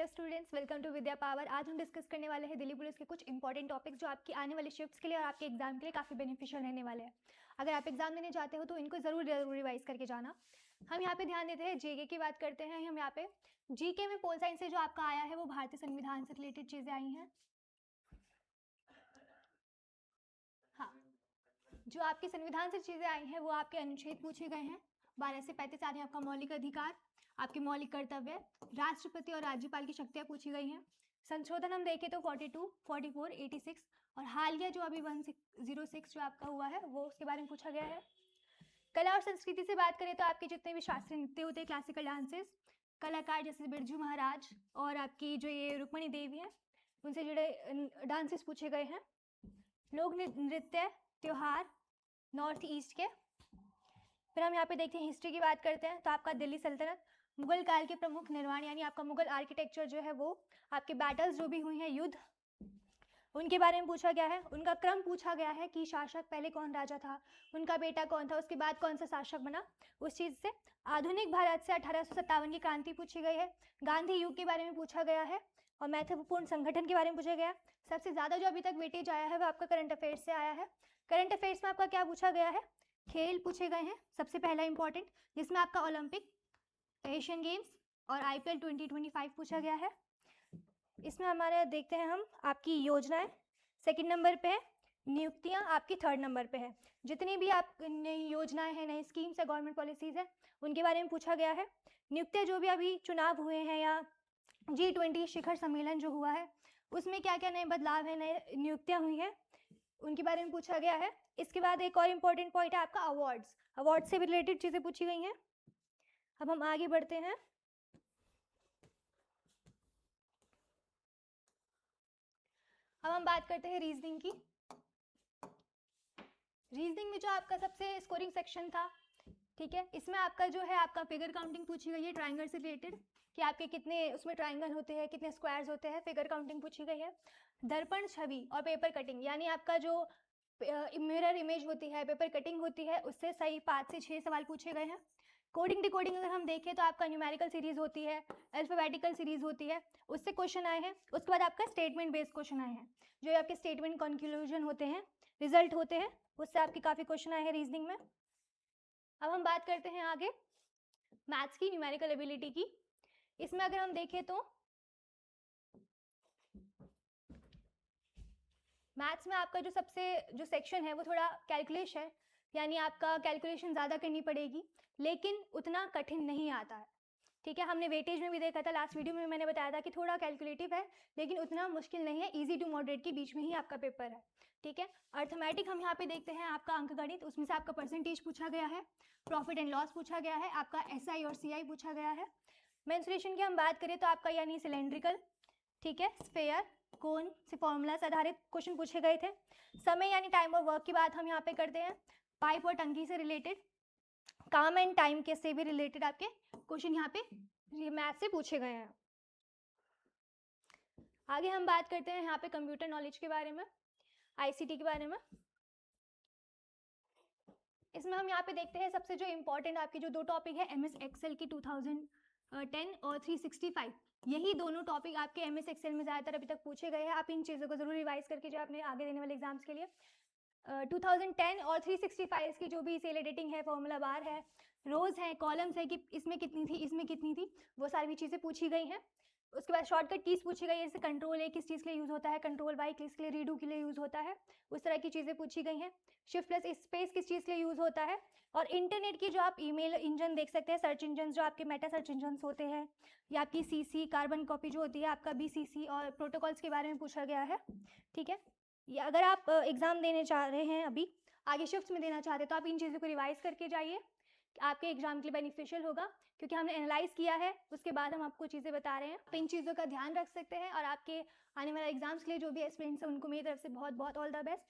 Hello students, welcome to Vidya power. आज हम discuss करने वाले हैं दिल्ली पुलिस के कुछ इंपॉर्टेंट टॉपिक्स जो आपकी आने वाली शिफ्ट्स के लिए और आपके एग्जाम के लिए काफ़ी बेनिफिशियल रहने वाले हैं। अगर आप एग्जाम देने जाते हो तो इनको ज़रूर रिवाइज करके जाना। हम यहाँ पे ध्यान देते हैं जीके की बात करते हैं। हम यहाँ पे जीके में पोल साइंस से जो आपका आया है वो भारतीय संविधान से रिलेटेड चीज़ें आई हैं। हाँ, जो आपके संविधान से चीज़ें आई हैं वो आपके अनुच्छेद पूछे गए हैं। 12 से 35 आ रहे हैं आपका मौलिक अधिकार, आपके मौलिक कर्तव्य, राष्ट्रपति और राज्यपाल की शक्तियाँ पूछी गई हैं। संशोधन हम देखें तो 42, 44, 86 और हालिया जो अभी 106 जो आपका हुआ है वो उसके बारे में पूछा गया है। कला और संस्कृति से बात करें तो आपके जितने भी शास्त्रीय नृत्य होते हैं, क्लासिकल डांसेस, कलाकार जैसे बिरजू महाराज और आपकी जो ये रुक्मणी देवी हैं उनसे जुड़े डांसेस पूछे गए हैं। लोक नृत्य, त्योहार नॉर्थ ईस्ट के। फिर हम यहाँ पे देखते हैं हिस्ट्री की बात करते हैं तो आपका दिल्ली सल्तनत, मुगल काल के प्रमुख निर्माण यानी आपका मुगल आर्किटेक्चर जो है वो, आपके बैटल्स जो भी हुई हैं, युद्ध, उनके बारे में पूछा गया है। उनका क्रम पूछा गया है कि शासक पहले कौन राजा था, उनका बेटा कौन था, उसके बाद कौन सा शासक बना, उस चीज़ से। आधुनिक भारत से 1857 की क्रांति पूछी गई है। गांधी युग के बारे में पूछा गया है और महत्वपूर्ण संगठन के बारे में पूछा गया। सबसे ज़्यादा जो अभी तक वेटेज आया है वो आपका करंट अफेयर्स से आया है। करंट अफेयर्स में आपका क्या पूछा गया है, खेल पूछे गए हैं सबसे पहला इंपॉर्टेंट, जिसमें आपका ओलंपिक, एशियन गेम्स और IPL 2025 पूछा गया है। इसमें हमारे देखते हैं हम आपकी योजनाएं सेकंड नंबर पे है, नियुक्तियां आपकी थर्ड नंबर पे है। जितनी भी आप नई योजनाएं हैं, नई स्कीम्स है, गवर्नमेंट पॉलिसीज है, उनके बारे में पूछा गया है। नियुक्तियां जो भी अभी चुनाव हुए हैं या G20 शिखर सम्मेलन जो हुआ है उसमें क्या क्या नए बदलाव है, नए नियुक्तियां हुई हैं, उनके बारे में पूछा गया है। इसके बाद एक और इम्पोर्टेंट पॉइंट है आपका अवार्ड्स। अवार्ड से भी रिलेटेड चीज़ें पूछी गई हैं। अब हम आगे बढ़ते हैं। अब हम बात करते हैं रीजनिंग की। रीजनिंग में जो आपका सबसे स्कोरिंग सेक्शन था, ठीक है, इसमें आपका जो है आपका फिगर काउंटिंग पूछी गई है ट्राइंगल से रिलेटेड, कि आपके कितने उसमें ट्राइंगल होते हैं, कितने स्क्वायर्स होते हैं, फिगर काउंटिंग पूछी गई है। दर्पण छवि और पेपर कटिंग यानी आपका जो मिरर इमेज होती है, पेपर कटिंग होती है, उससे सही 5 से 6 सवाल पूछे गए हैं। कोडिंग डिकोडिंग अगर हम देखें तो आपका न्यूमेरिकल सीरीज होती है, अल्फाबेटिकल सीरीज होती है, उससे क्वेश्चन आए हैं। उसके बाद आपका स्टेटमेंट बेस्ड क्वेश्चन आए हैं, जो आपके स्टेटमेंट कंक्लूजन होते हैं, रिजल्ट होते हैं, उससे आपके काफ़ी क्वेश्चन आए हैं रीजनिंग में। अब हम बात करते हैं आगे मैथ्स की न्यूमेरिकल एबिलिटी की। इसमें अगर हम देखें तो मैथ्स में आपका जो सबसे जो सेक्शन है वो थोड़ा कैलकुलेशन है, यानी आपका कैलकुलेशन ज़्यादा करनी पड़ेगी, लेकिन उतना कठिन नहीं आता है। ठीक है, हमने वेटेज में भी देखा था, लास्ट वीडियो में मैंने बताया था कि थोड़ा कैलकुलेटिव है लेकिन उतना मुश्किल नहीं है, इजी टू मॉडरेट के बीच में ही आपका पेपर है। ठीक है, अर्थमेटिक हम यहाँ पे देखते हैं आपका अंकगणित, उसमें से आपका परसेंटेज पूछा गया है, प्रॉफिट एंड लॉस पूछा गया है, आपका SI और CI पूछा गया है। मेंसुरेशन की हम बात करें तो आपका यानी सिलेंड्रिकल, ठीक है, स्फेयर, कोन से फॉर्मूलास आधारित क्वेश्चन पूछे गए थे। समय यानी टाइम ऑफ वर्क की बात हम यहाँ पे करते हैं, पाइप और टंकी से रिलेटेड, काम एंड टाइम के से भी रिलेटेड आपके क्वेश्चन यहाँ पे मैथ से पूछे गए हैं। आगे हम बात करते हैं यहाँ पे कंप्यूटर नॉलेज के बारे में, ICT के बारे में। इसमें हम यहाँ पे देखते हैं सबसे जो इम्पोर्टेंट आपके जो दो टॉपिक है MS Excel की 2010 और 365, यही दोनों टॉपिक आपके MS Excel में ज़्यादातर अभी तक पूछे गए हैं। आप इन चीज़ों को जरूर रिवाइज करके जो अपने आगे देने वाले एग्जाम्स के लिए 2010 और 365 की जो भी सेल एडिटिंग है, फॉर्मूला बार है, रोज है, कॉलम्स है कि इसमें कितनी थी, इसमें कितनी थी, वो सारी चीज़ें पूछी गई हैं। उसके बाद शॉर्टकट कीज पूछी गई है, जैसे कंट्रोल A किस चीज़ के लिए यूज़ होता है, कंट्रोल Y किस के लिए, रीडू के लिए यूज़ होता है, उस तरह की चीज़ें पूछी गई हैं। शिफ्ट प्लस स्पेस किस चीज़ के लिए यूज़ होता है, और इंटरनेट की जो आप ईमेल इंजन देख सकते हैं, सर्च इंजन जो आपके मेटा सर्च इंजन होते हैं, या आपकी CC कार्बन कॉपी जो होती है आपका BCC, और प्रोटोकॉल्स के बारे में पूछा गया है। ठीक है, या अगर आप एग्ज़ाम देने चाह रहे हैं, अभी आगे शिफ्ट्स में देना चाहते हैं, तो आप इन चीज़ों को रिवाइज करके जाइए, आपके एग्जाम के लिए बेनिफिशियल होगा, क्योंकि हमने एनालाइज किया है, उसके बाद हम आपको चीज़ें बता रहे हैं। तो इन चीज़ों का ध्यान रख सकते हैं, और आपके आने वाले एग्जाम्स के लिए जो भी एस्पिरेंट्स हैं उनको मेरी तरफ से बहुत बहुत ऑल द बेस्ट।